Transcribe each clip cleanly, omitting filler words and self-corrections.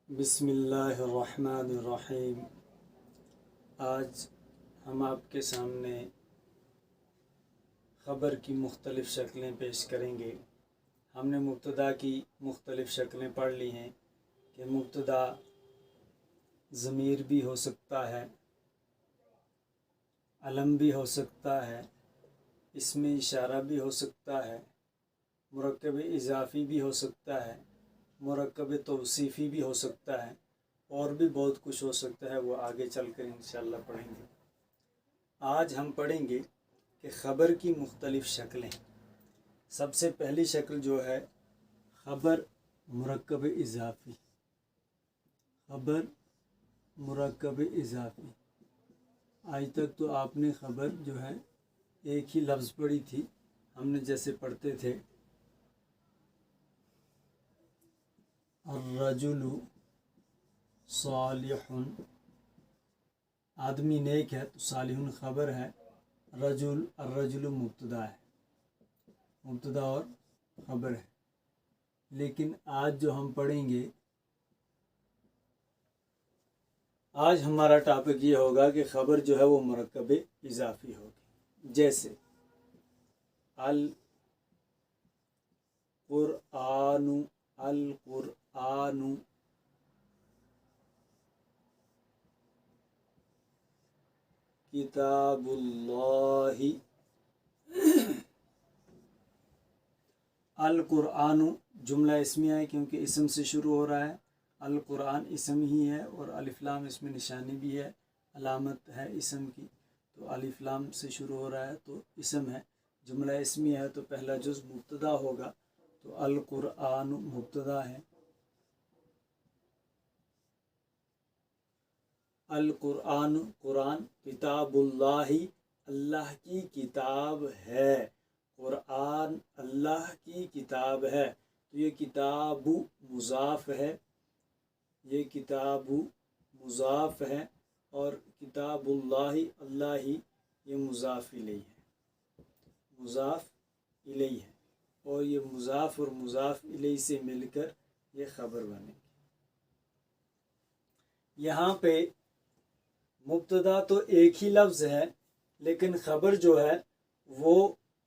بسم اللہ الرحمن الرحیم۔ آج ہم آپ کے سامنے خبر کی مختلف شکلیں پیش کریں گے۔ ہم نے مبتدا کی مختلف شکلیں پڑھ لی ہیں کہ مبتدا ضمیر بھی ہو سکتا ہے، علم بھی ہو سکتا ہے، اسم اشارہ بھی ہو سکتا ہے، مرکب اضافی بھی ہو سکتا ہے، مرکب توصیفی بھی ہو سکتا ہے، اور بھی بہت کچھ ہو سکتا ہے، وہ آگے چل کر انشاءاللہ پڑھیں گے۔ آج ہم پڑھیں گے کہ خبر کی مختلف شکلیں۔ سب سے پہلی شکل جو ہے خبر مرکب اضافی۔ خبر مرکب اضافی، آج تک تو آپ نے خبر جو ہے ایک ہی لفظ پڑھی تھی، ہم نے جیسے پڑھتے تھے الرجل صالح، آدمی نیک ہے تو صالح خبر ہے، الرجل مبتدا ہے، مبتدا اور خبر ہے۔ لیکن آج جو ہم پڑھیں گے، آج ہمارا ٹاپک یہ ہوگا کہ خبر جو ہے وہ مرکب اضافی ہوگی، جیسے القرآن کتاب اللہ۔ القرآن جملہ اسمیہ ہے کیونکہ اسم سے شروع ہو رہا ہے، القرآن اسم ہی ہے اور الف لام اس میں نشانی بھی ہے، علامت ہے اسم کی، تو الف لام سے شروع ہو رہا ہے تو اسم ہے، جملہ اسمیہ ہے تو پہلا جز مبتدا ہوگا، تو القرآن مبتدا ہے۔ القرآن قرآن، کتاب اللہ اللہ کی کتاب ہے، قرآن اللہ کی کتاب ہے، تو یہ کتاب مضاف ہے، یہ کتاب مضاف ہے، اور کتاب اللہ اللہ ہی یہ مضاف الیہ ہے، مضاف الیہ ہے، اور یہ مضاف اور مضاف الیہ سے مل کر یہ خبر بنے گی۔ یہاں پہ مبتدا تو ایک ہی لفظ ہے، لیکن خبر جو ہے وہ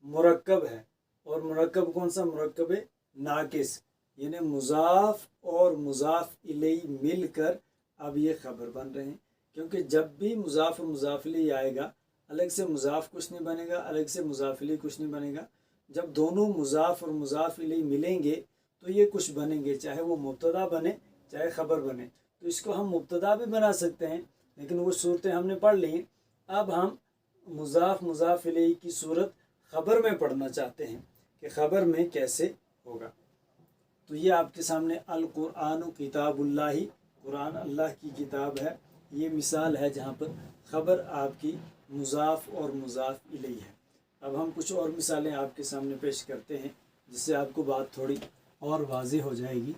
مرکب ہے، اور مرکب کون سا؟ مرکب ناقص، یعنی مضاف اور مضاف الیہ مل کر اب یہ خبر بن رہے ہیں، کیونکہ جب بھی مضاف اور مضاف الیہ آئے گا، الگ سے مضاف کچھ نہیں بنے گا، الگ سے مضاف الیہ کچھ نہیں بنے گا، جب دونوں مضاف اور مضاف الیہ ملیں گے تو یہ کچھ بنیں گے، چاہے وہ مبتدا بنے چاہے خبر بنے۔ تو اس کو ہم مبتدا بھی بنا سکتے ہیں، لیکن وہ صورتیں ہم نے پڑھ لی۔ اب ہم مضاف الیہ کی صورت خبر میں پڑھنا چاہتے ہیں کہ خبر میں کیسے ہوگا، تو یہ آپ کے سامنے القرآن کتاب اللہ، قرآن اللہ کی کتاب ہے، یہ مثال ہے جہاں پر خبر آپ کی مضاف اور مضاف الیہ ہے۔ اب ہم کچھ اور مثالیں آپ کے سامنے پیش کرتے ہیں جس سے آپ کو بات تھوڑی اور واضح ہو جائے گی۔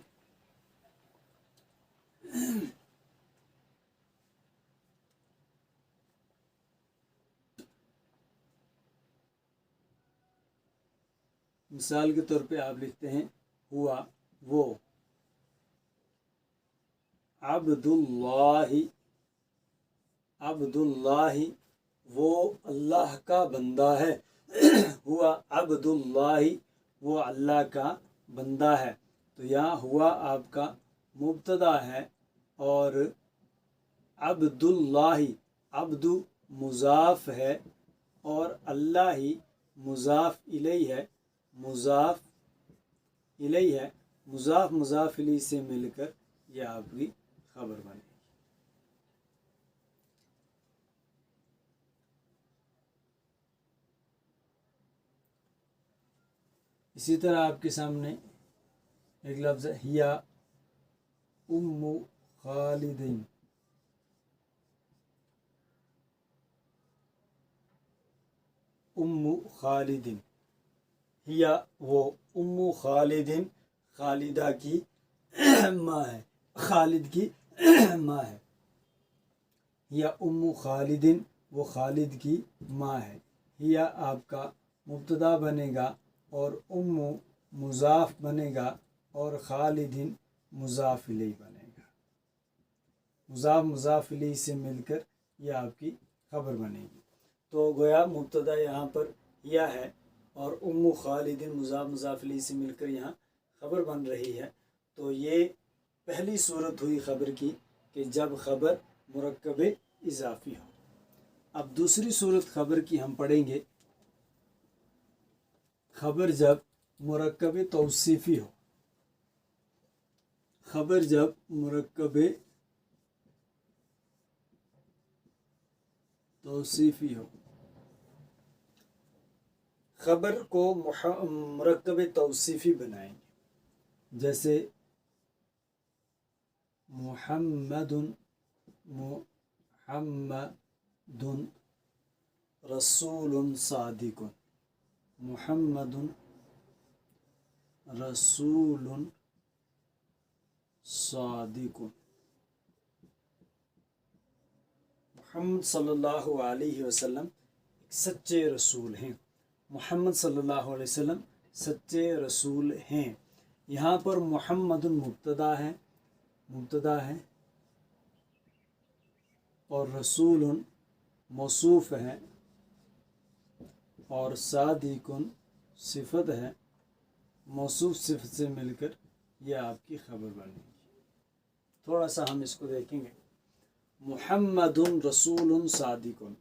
مثال کے طور پہ آپ لکھتے ہیں ہوا وہ، عبداللہ عبداللہ وہ اللہ کا بندہ ہے، ہوا عبداللہ وہ اللہ کا بندہ ہے، تو یہاں ہوا آپ کا مبتدا ہے، اور عبداللہ عبد مضاف ہے، اور اللہ ہی مضاف الیہ ہے، مضاف الیہ ہے، مضاف مضاف الیہ سے مل کر یہ آپ کی خبر بنے گی۔ اسی طرح آپ کے سامنے ایک لفظ ہے ہیا ام خالد، ام خالد، ہیا وہ، ام خالد خالدہ کی ماں ہے، خالد کی ماں ہے، ہیا ام خالد وہ خالد کی ماں ہے، ہیا آپ کا مبتدا بنے گا، اور ام مضاف بنے گا، اور خالد مضاف الیہ بنے گا۔ मुज़ाफ़ इलैहि से मिलकर ये आपकी खबर बनेगी। तो गोया मुब्तदा यहाँ पर या है और उम्मु खालिदिन मुज़ाफ़ इलैहि से मिलकर यहाँ खबर बन रही है। तो ये पहली सूरत हुई खबर की कि जब खबर मुरक्कब इज़ाफ़ी हो। अब दूसरी सूरत खबर की हम पढ़ेंगे, खबर जब मुरक्कब तौसीफ़ी हो। खबर जब मुरक्कब तौसीफ़ी हो। खबर को मुरक्कब तौसीफ़ी बनाएंगे, जैसे मुहम्मदुन रसूलुन सादिकुन। मुहम्मदुन रसूलुन सादिकुन। मुहम्मद सल्लल्लाहु अलैहि वसल्लम एक सच्चे रसूल हैं। मुहम्मद सल्लल्लाहु अलैहि वसल्लम सच्चे रसूल हैं। यहाँ पर मुहम्मदुन मुब्तदा है और रसूलुन मौसूफ है और सादिकुन सिफत है। मौसूफ सिफत से मिलकर यह आपकी खबर बनेगी। थोड़ा सा हम इसको देखेंगे। मुहम्मदुन रसूलुन सादिकुन,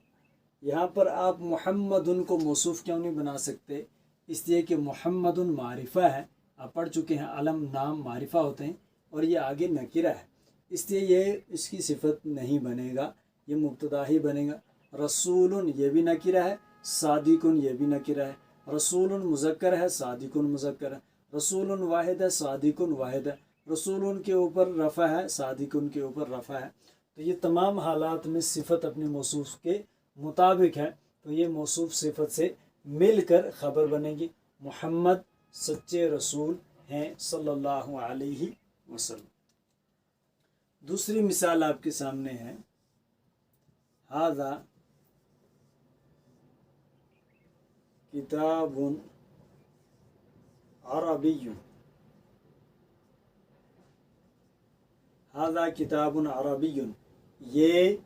यहाँ पर आप मुहम्मदुन को मौसूफ क्यों नहीं बना सकते? इसलिए कि मुहम्मदुन मारिफा है, आप पढ़ चुके हैं अलम नाम मारिफा होते हैं और ये आगे नकीरा है, इसलिए ये इसकी सिफत नहीं बनेगा, ये मुब्तदा ही बनेगा। रसूलुन ये भी नकीरा है, सादिकुन ये भी नकीरा है। रसूलुन मुज़क्कर है, सादिकुन मुज़क्कर है। रसूलुन वाहिद है, सादिकुन वाहिद है। रसूलुन के ऊपर रफ़ा है, सादिकुन के ऊपर रफ़ा है। तो ये तमाम हालात में सिफत अपने मौसूफ के मुताबिक है, तो ये मौसूफ सिफत से मिलकर ख़बर बनेगी। मुहम्मद सच्चे रसूल हैं सल्लल्लाहु अलैहि वसल्लम। दूसरी मिसाल आपके सामने है, हाज़ा किताबुन अरबियुन। हाज़ा किताबुन अरबियुन, ये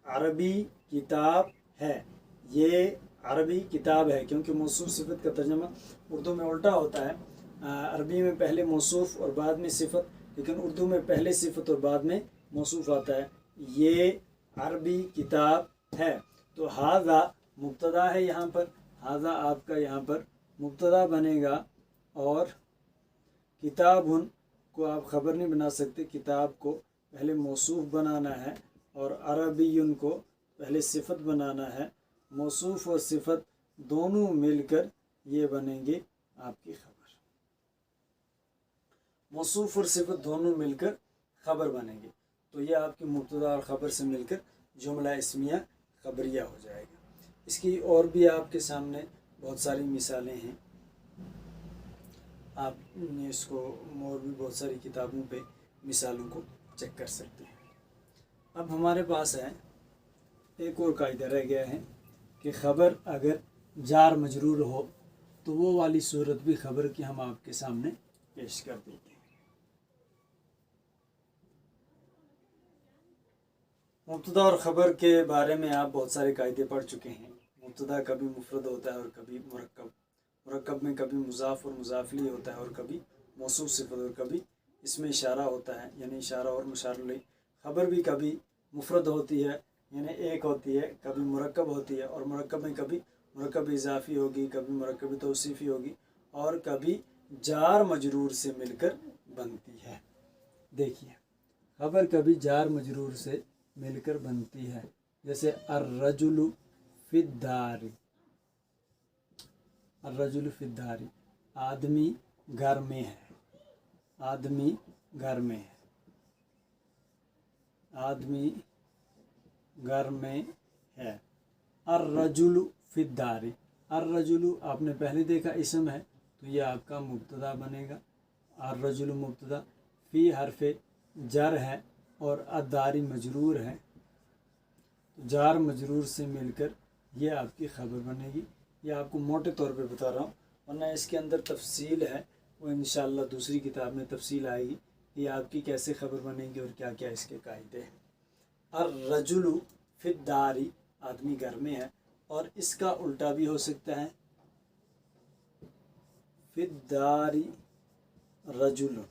अरबी किताब है। ये अरबी किताब है, क्योंकि मौसूफ सिफत का तर्जमा उर्दू में उल्टा होता है। अरबी में पहले मौसूफ और बाद में सिफत, लेकिन उर्दू में पहले सिफत और बाद में मौसूफ आता है। ये अरबी किताब है। तो हाज़ा मुब्तदा है, यहाँ पर हाज़ा आपका यहाँ पर मुब्तदा बनेगा और किताबुन को आप ख़बर नहीं बना सकते। किताब को पहले मौसूफ बनाना है और अरबियुन को पहले सिफत बनाना है। मौसूफ और सिफत दोनों मिलकर ये बनेंगे आपकी खबर। मौसूफ और सिफत दोनों मिलकर खबर बनेंगे, तो ये आपकी मुब्तदा और ख़बर से मिलकर जुमला इस्मिया खबरिया हो जाएगा। इसकी और भी आपके सामने बहुत सारी मिसालें हैं, आपने इसको और भी बहुत सारी किताबों पे मिसालों को चेक कर सकते हैं। अब हमारे पास है एक और कायदा रह गया है कि ख़बर अगर जार मजरूर हो तो वो वाली सूरत भी ख़बर की हम आपके सामने पेश कर देंगे। मुब्तदा और ख़बर के बारे में आप बहुत सारे कायदे पढ़ चुके हैं। मुब्तदा कभी मुफरद होता है और कभी मुरक्कब। मुरक्कब में कभी मुज़ाफ़ और मुज़ाफ़ इलैहि होता है और कभी मौसूफ़ सिफ़त और कभी इसमें इशारा होता है, यानी इशारा और मुशार इलैहि। ख़बर भी कभी मुफरद होती है, यानी एक होती है, कभी मुरक्कब होती है और मुरक्कब में कभी मुरक्कब इज़ाफ़ी होगी, कभी मुरक्कब तौसीफ़ी होगी और कभी जार मजरूर से मिलकर बनती है। देखिए, ख़बर कभी जार मजरूर से मिलकर बनती है, जैसे अर्रजुलु फिद्दारी। अर्रजुलु फिद्दारी, आदमी घर में है। आदमी घर में है। आदमी घर में है। अर्रजुलु फिद्दारी, अर्रजुलु आपने पहले देखा इसम है, तो ये आपका मुब्तदा बनेगा। अर्रजुलु मुब्तदा, फी हरफ़े जर है और अदारी मजरूर है, तो जार मजरूर से मिलकर ये आपकी ख़बर बनेगी। ये आपको मोटे तौर पे बता रहा हूँ, वरना इसके अंदर तफसील है, वो इंशाअल्लाह दूसरी किताब में तफसील आएगी कि आपकी कैसे ख़बर बनेगी और क्या क्या इसके कायदे हैं। अर्रजुलु फिद्दारी, आदमी घर में है, और इसका उल्टा भी हो सकता है फिद्दारी रजुलुन,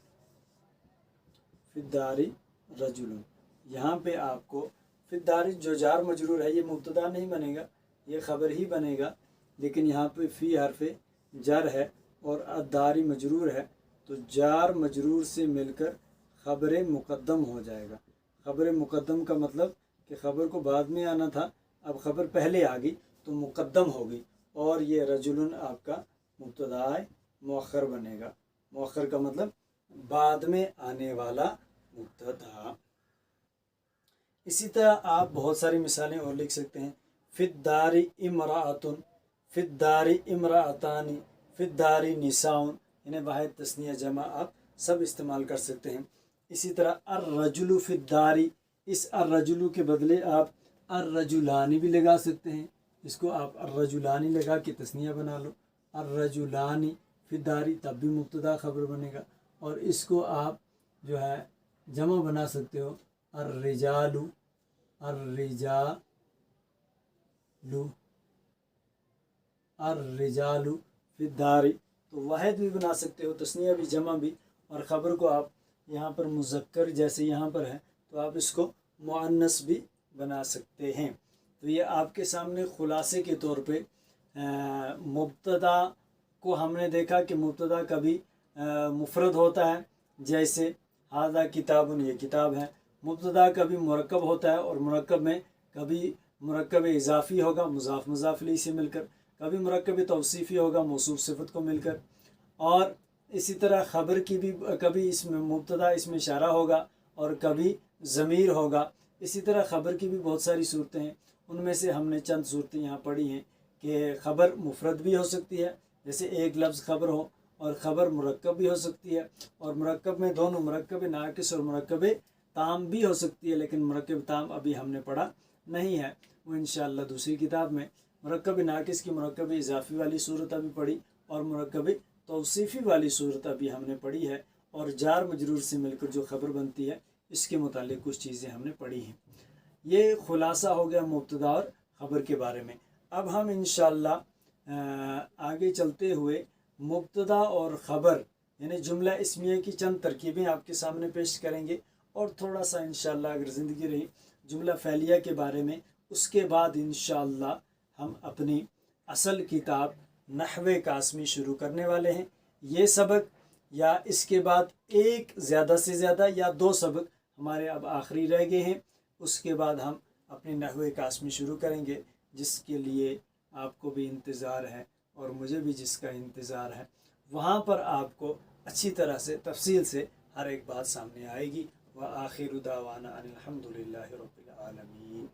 फिद्दारी रजुलुन। यहाँ पे आपको फिद्दारी जो जार मजरूर है, ये मुब्तदा नहीं बनेगा, ये ख़बर ही बनेगा, लेकिन यहाँ पे फ़ी हरफ़े जर है और अदारी मजरूर है, तो जार मजरूर से मिलकर ख़बर मुक़द्दम हो जाएगा। ख़बर मुक़द्दम का मतलब कि ख़बर को बाद में आना था, अब ख़बर पहले आ गई तो मुक़द्दम हो गई, और ये रजुलन आपका मुब्तदा मुअख्खर बनेगा। मुअख्खर का मतलब बाद में आने वाला मुब्तदा। इसी तरह आप बहुत सारी मिसालें और लिख सकते हैं। फिद्दारी इमराअतुन, फिद्दारी इमराअतानी, फिद्दारी निसाउन, इन्हें वाहिद तस्निया जमा आप सब इस्तेमाल कर सकते हैं। इसी तरह अर्रजुलु फिद्दारी, इस अर्रजुलु के बदले आप अर्रजुलानी भी लगा सकते हैं। इसको आप अर्रजुलानी लगा के तस्निया बना लो, अर्रजुलानी फिद्दारी, तब भी मुब्तदा ख़बर बनेगा। और इसको आप जो है जमा बना सकते हो, अर्रिजालु, अर्रिजालु, अर्रिजालु फिद्दारी, तो वाहिद भी बना सकते हो, तस्निया भी जमा भी। और ख़बर को आप यहाँ पर मुज़क्कर जैसे यहाँ पर है तो आप इसको मुअन्नस भी बना सकते हैं। तो ये आपके सामने खुलासे के तौर पे मुब्तदा को हमने देखा कि मुब्तदा कभी मुफ़रद होता है, जैसे हादा किताबुन, ये किताब है। मुब्तदा कभी मुरक्कब होता है, और मुरक्कब में कभी मुरक्कब इज़ाफ़ी होगा मुज़ाफ़ मुज़ाफ़ इलैहि से मिलकर, कभी मुरक्कब तौसीफ़ी होगा मौसूफ़ सिफ़त को मिलकर। और इसी तरह ख़बर की भी कभी इसमें मुब्तदा इसमें इशारा होगा और कभी ज़मीर होगा। इसी तरह ख़बर की भी बहुत सारी सूरतें हैं, उनमें से हमने चंद सूरतें यहाँ पढ़ी हैं कि ख़बर मुफ़रद भी हो सकती है, जैसे एक लफ्ज़ ख़बर हो, और ख़बर मुरक्कब भी हो सकती है, और मुरक्कब में दोनों मुरक्कब नाक़िस और मुरक्कब ताम भी हो सकती है, लेकिन मुरक्कब ताम अभी हमने पढ़ा नहीं है, वो इंशाअल्लाह दूसरी किताब में। मुरक्कब नाक़िस की मुरक्कब इज़ाफ़ी वाली सूरत अभी पढ़ी, और मुरक्कब तौसीफ़ी वाली सूरत अभी हमने पढ़ी है, और जार मजरूर से मिलकर जो ख़बर बनती है इसके मुतालिक कुछ चीज़ें हमने पढ़ी हैं। ये खुलासा हो गया मुब्तदा और ख़बर के बारे में। अब हम इंशाअल्लाह आगे चलते हुए मुब्तदा और ख़बर यानी जुमला इस्मिया की चंद तरकीबें आपके सामने पेश करेंगे, और थोड़ा सा इंशाअल्लाह अगर ज़िंदगी रही जुमला फ़ैलिया के बारे में। उसके बाद इंशाअल्लाह हम अपनी असल किताब नहवे कास्मी शुरू करने वाले हैं। ये सबक या इसके बाद एक ज़्यादा से ज़्यादा या 2 सबक हमारे अब आखिरी रह गए हैं। उसके बाद हम अपनी नहवे कास्मी शुरू करेंगे, जिसके लिए आपको भी इंतज़ार है और मुझे भी जिसका इंतज़ार है। वहाँ पर आपको अच्छी तरह से तफसील से हर एक बात सामने आएगी। व आखिरु दावाना अनिल हम्दुलिल्लाहि रब्बिल आलमीन।